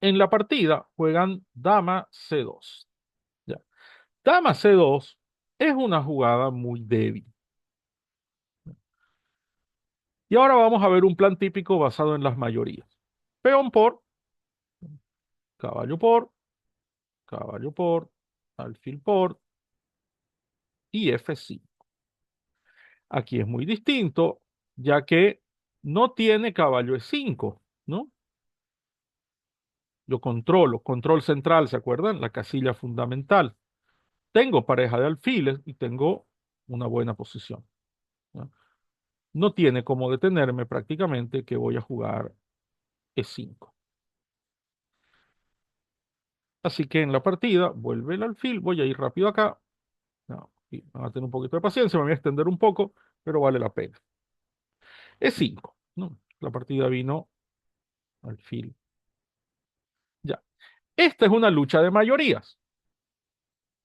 En la partida juegan dama C2, ¿ya? Dama C2 es una jugada muy débil. Y ahora vamos a ver un plan típico basado en las mayorías. Peón por, caballo por, caballo por, alfil por y F5. Aquí es muy distinto, ya que no tiene caballo E5, ¿no? Yo controlo, control central, ¿se acuerdan? La casilla fundamental. Tengo pareja de alfiles y tengo una buena posición, ¿no? No tiene como detenerme prácticamente que voy a jugar E5. Así que en la partida vuelve el alfil, voy a ir rápido acá. No, y van a tener un poquito de paciencia, me voy a extender un poco, pero vale la pena. E5, ¿no? La partida vino alfil. Ya. Esta es una lucha de mayorías.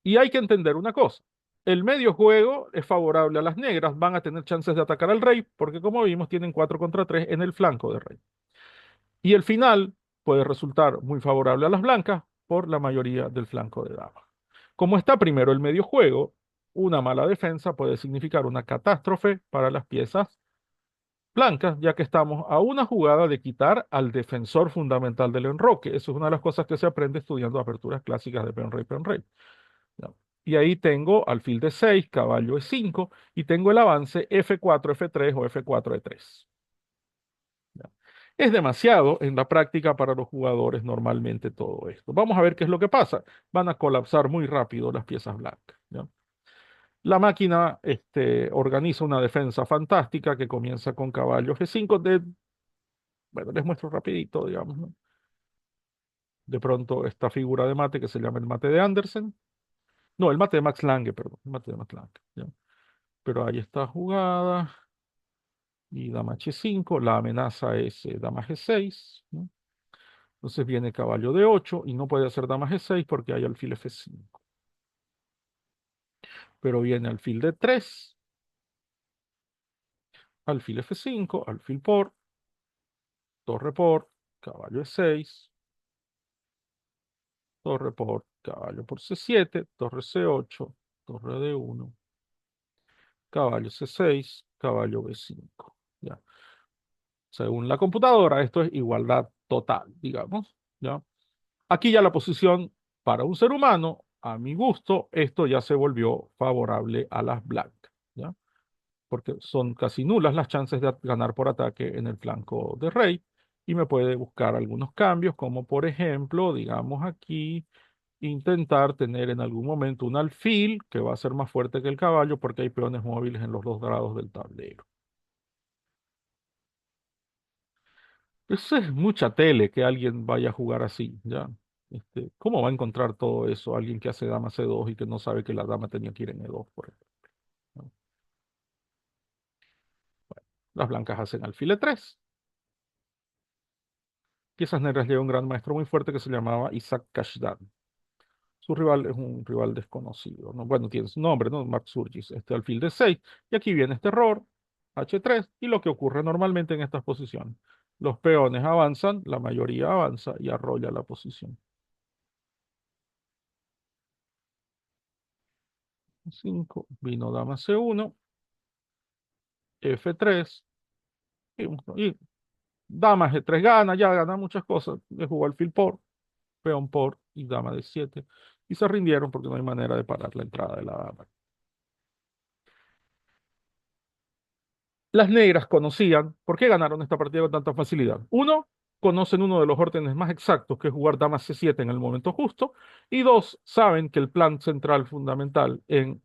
Y hay que entender una cosa. El medio juego es favorable a las negras, van a tener chances de atacar al rey, porque como vimos, tienen 4 contra 3 en el flanco de rey. Y el final puede resultar muy favorable a las blancas por la mayoría del flanco de dama. Como está primero el medio juego, una mala defensa puede significar una catástrofe para las piezas blancas, ya que estamos a una jugada de quitar al defensor fundamental del enroque. Eso es una de las cosas que se aprende estudiando aperturas clásicas de peón rey. ¿Ya? Y ahí tengo alfil de 6, caballo E5 y tengo el avance F4, F3 o F4, E3. ¿Ya? Es demasiado en la práctica para los jugadores normalmente todo esto. Vamos a ver qué es lo que pasa. Van a colapsar muy rápido las piezas blancas. ¿Ya? La máquina organiza una defensa fantástica que comienza con caballo G5. Bueno, les muestro rapidito, digamos, ¿no? De pronto esta figura de mate que se llama el mate de Andersen. No, el mate de Max Lange, perdón. El mate de Max Lange. ¿Ya? Pero ahí está jugada. Y dama H5, la amenaza es dama G6, ¿no? Entonces viene caballo D8 y no puede hacer dama G6 porque hay alfil F5. Pero viene alfil D3, alfil F5, alfil torre por, caballo E6, torre por, caballo por C7, torre C8, torre D1, caballo C6, caballo B5. ¿Ya? Según la computadora, esto es igualdad total, digamos. ¿Ya? Aquí ya la posición para un ser humano, a mi gusto, esto ya se volvió favorable a las blancas, ¿ya? Porque son casi nulas las chances de ganar por ataque en el flanco de rey y me puede buscar algunos cambios, como por ejemplo, digamos aquí, intentar tener en algún momento un alfil que va a ser más fuerte que el caballo porque hay peones móviles en los dos lados del tablero. Eso es mucha tele que alguien vaya a jugar así, ¿ya? ¿Cómo va a encontrar todo eso alguien que hace dama C2 y que no sabe que la dama tenía que ir en E2, por ejemplo? ¿No? Las blancas hacen alfil E3. Piezas negras lleva un gran maestro muy fuerte que se llamaba Isaac Kashdan. Su rival es un rival desconocido, ¿no? Bueno, tiene su nombre, ¿no? Mark Surgis. Alfil D6. Y aquí viene este error, H3, y lo que ocurre normalmente en estas posiciones. Los peones avanzan, la mayoría avanza y arrolla la posición. 5, vino dama C1, F3, y dama G3 gana, ya gana muchas cosas. Le jugó alfil por, peón por y dama D7. Y se rindieron porque no hay manera de parar la entrada de la dama. Las negras conocían por qué ganaron esta partida con tanta facilidad. Uno, conocen uno de los órdenes más exactos, que es jugar dama C7 en el momento justo. Y dos, saben que el plan central fundamental en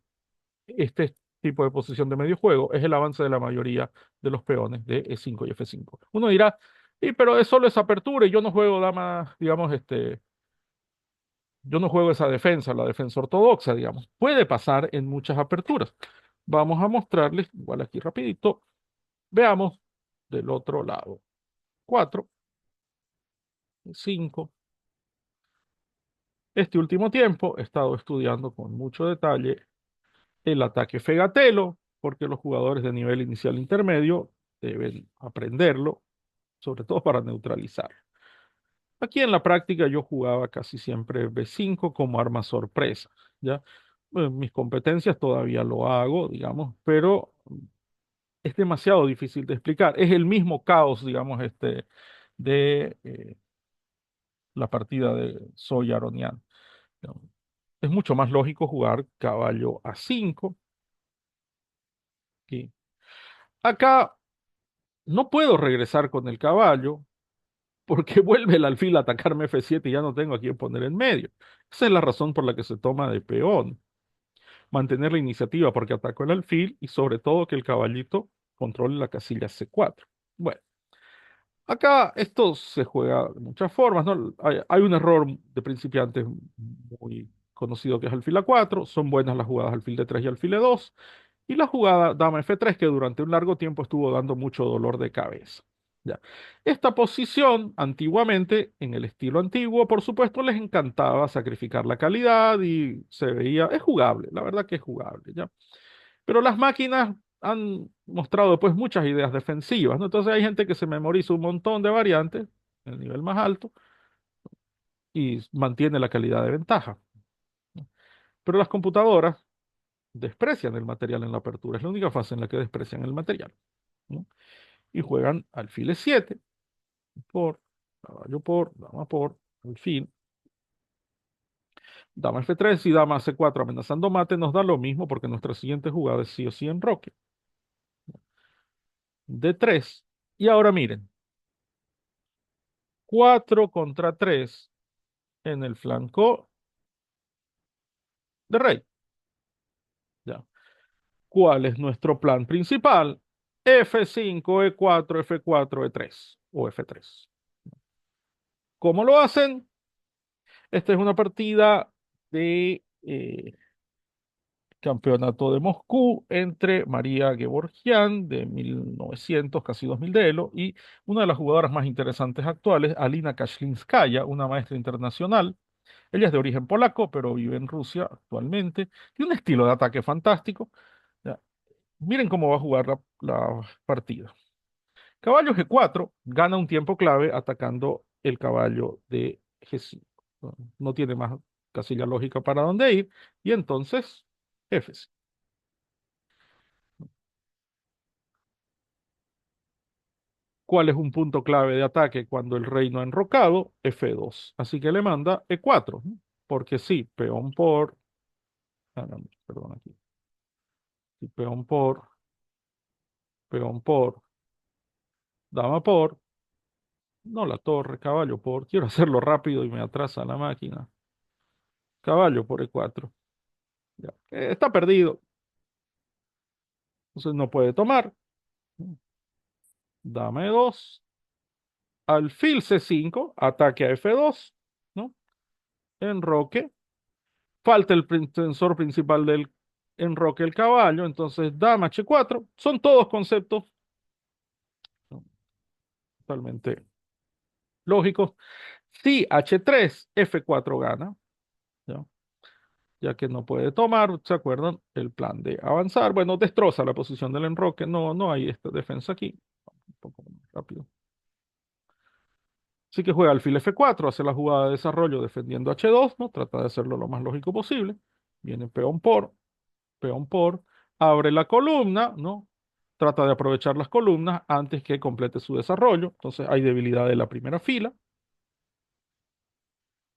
este tipo de posición de medio juego es el avance de la mayoría de los peones de E5 y F5. Uno dirá, y pero es solo esa apertura y yo no juego dama, digamos, yo no juego esa defensa, la defensa ortodoxa, digamos. Puede pasar en muchas aperturas. Vamos a mostrarles, igual aquí rapidito, veamos del otro lado. 4, 5. Este último tiempo he estado estudiando con mucho detalle el ataque Fegatelo, porque los jugadores de nivel inicial intermedio deben aprenderlo, sobre todo para neutralizar. Aquí en la práctica yo jugaba casi siempre B5 como arma sorpresa, ¿ya? Mis competencias todavía lo hago, digamos, pero es demasiado difícil de explicar. Es el mismo caos, digamos, de la partida de Soy Aronian. ¿No? Es mucho más lógico jugar caballo A5. Aquí. Acá no puedo regresar con el caballo porque vuelve el alfil a atacarme F7 y ya no tengo a quién poner en medio. Esa es la razón por la que se toma de peón. Mantener la iniciativa porque ataco el alfil y sobre todo que el caballito controle la casilla C4. Bueno, acá esto se juega de muchas formas, ¿no? Hay un error de principiantes muy conocido que es alfil A4. Son buenas las jugadas alfil D3 y alfil E2. Y la jugada dama F3 que durante un largo tiempo estuvo dando mucho dolor de cabeza. Ya. Esta posición, antiguamente, en el estilo antiguo, por supuesto, les encantaba sacrificar la calidad y se veía, es jugable, la verdad que es jugable, ¿ya? Pero las máquinas han mostrado pues muchas ideas defensivas, ¿no? Entonces hay gente que se memoriza un montón de variantes, en el nivel más alto, y mantiene la calidad de ventaja. Pero las computadoras desprecian el material en la apertura, es la única fase en la que desprecian el material, ¿no? Y juegan alfil E7 por, caballo por, dama por, alfil, dama F3 y dama C4 amenazando mate nos da lo mismo porque nuestra siguiente jugada es sí o sí enroque. D3. Y ahora miren, 4 contra 3 en el flanco de rey. ¿Ya? ¿Cuál es nuestro plan principal? F5, E4, F4, E3 o F3. ¿Cómo lo hacen? Esta es una partida de Campeonato de Moscú entre María Gevorgian de 1900, casi 2000 de Elo, y una de las jugadoras más interesantes actuales, Alina Kashlinskaya, una maestra internacional. Ella es de origen polaco, pero vive en Rusia actualmente. Tiene un estilo de ataque fantástico. Ya. Miren cómo va a jugar la partida. Caballo G4 gana un tiempo clave atacando el caballo de G5. No tiene más casilla lógica para dónde ir. Y entonces, F5. ¿Cuál es un punto clave de ataque cuando el rey no ha enrocado? F2. Así que le manda E4. ¿No? Porque sí, peón por. No, perdón, aquí. Sí, peón por, dama por. No la torre, caballo por. Quiero hacerlo rápido y me atrasa la máquina. Caballo por E4. Ya. Está perdido. Entonces no puede tomar. Dama E2. Alfil C5. Ataque a F2. ¿No? Enroque. Falta el tensor principal del enroque el caballo, entonces dama H4, son todos conceptos totalmente lógicos. Si H3, F4 gana, ¿ya? Ya que no puede tomar, ¿se acuerdan? El plan de avanzar, bueno, destroza la posición del enroque, no hay esta defensa aquí, un poco más rápido. Así que juega alfil F4, hace la jugada de desarrollo defendiendo H2, ¿no? Trata de hacerlo lo más lógico posible. Viene peón por, abre la columna, ¿no? Trata de aprovechar las columnas antes que complete su desarrollo. Entonces hay debilidad de la primera fila.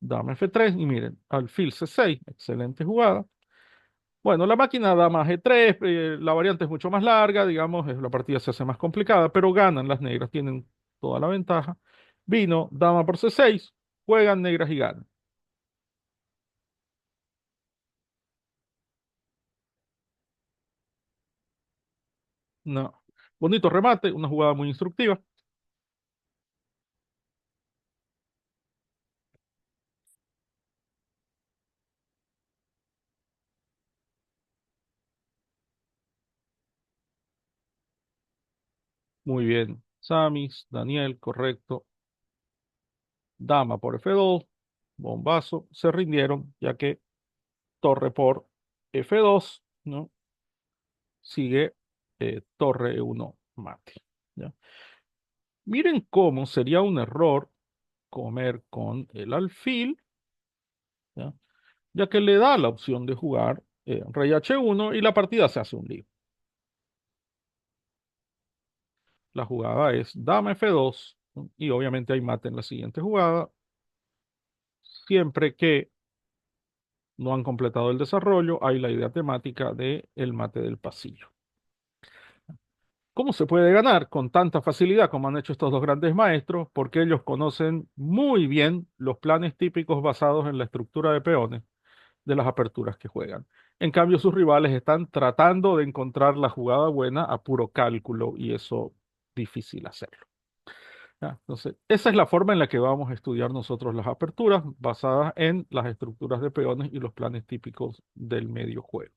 Dama F3 y miren, alfil C6, excelente jugada. Bueno, la máquina dama G3, la variante es mucho más larga, digamos, la partida se hace más complicada, pero ganan las negras, tienen toda la ventaja. Vino dama por C6, juegan negras y ganan. No. Bonito remate, una jugada muy instructiva. Muy bien. Samis, Daniel, correcto. dama por F2, bombazo, se rindieron, ya que torre por F2, ¿no? Sigue torre E1 mate, ¿ya? Miren cómo sería un error comer con el alfil, ¿ya? Ya que le da la opción de jugar rey H1 y la partida se hace un lío. La jugada es dama F2, ¿no? Y obviamente hay mate en la siguiente jugada, siempre que no han completado el desarrollo, hay la idea temática de el mate del pasillo. ¿Cómo se puede ganar con tanta facilidad como han hecho estos dos grandes maestros? Porque ellos conocen muy bien los planes típicos basados en la estructura de peones de las aperturas que juegan. En cambio, sus rivales están tratando de encontrar la jugada buena a puro cálculo y eso difícil hacerlo. ¿Ya? Entonces, esa es la forma en la que vamos a estudiar nosotros las aperturas basadas en las estructuras de peones y los planes típicos del medio juego.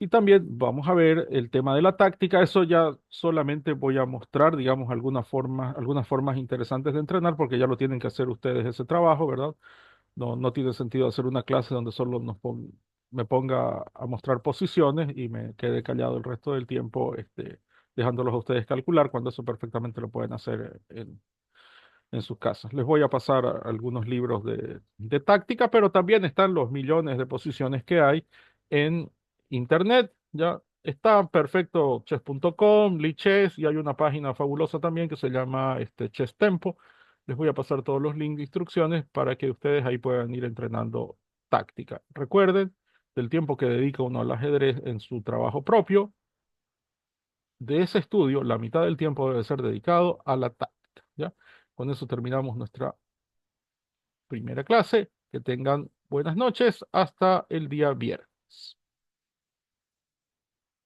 Y también vamos a ver el tema de la táctica. Eso ya solamente voy a mostrar, digamos, algunas formas interesantes de entrenar, porque ya lo tienen que hacer ustedes ese trabajo, ¿verdad? No, no tiene sentido hacer una clase donde solo me ponga a mostrar posiciones y me quede callado el resto del tiempo, dejándolos a ustedes calcular, cuando eso perfectamente lo pueden hacer en sus casas. Les voy a pasar algunos libros de táctica, pero también están los millones de posiciones que hay en internet. Ya está perfecto chess.com, Lichess, y hay una página fabulosa también que se llama Chess Tempo. Les voy a pasar todos los links de instrucciones para que ustedes ahí puedan ir entrenando táctica. Recuerden, del tiempo que dedica uno al ajedrez en su trabajo propio, de ese estudio, la mitad del tiempo debe ser dedicado a la táctica, ¿ya? Con eso terminamos nuestra primera clase. Que tengan buenas noches. Hasta el día viernes.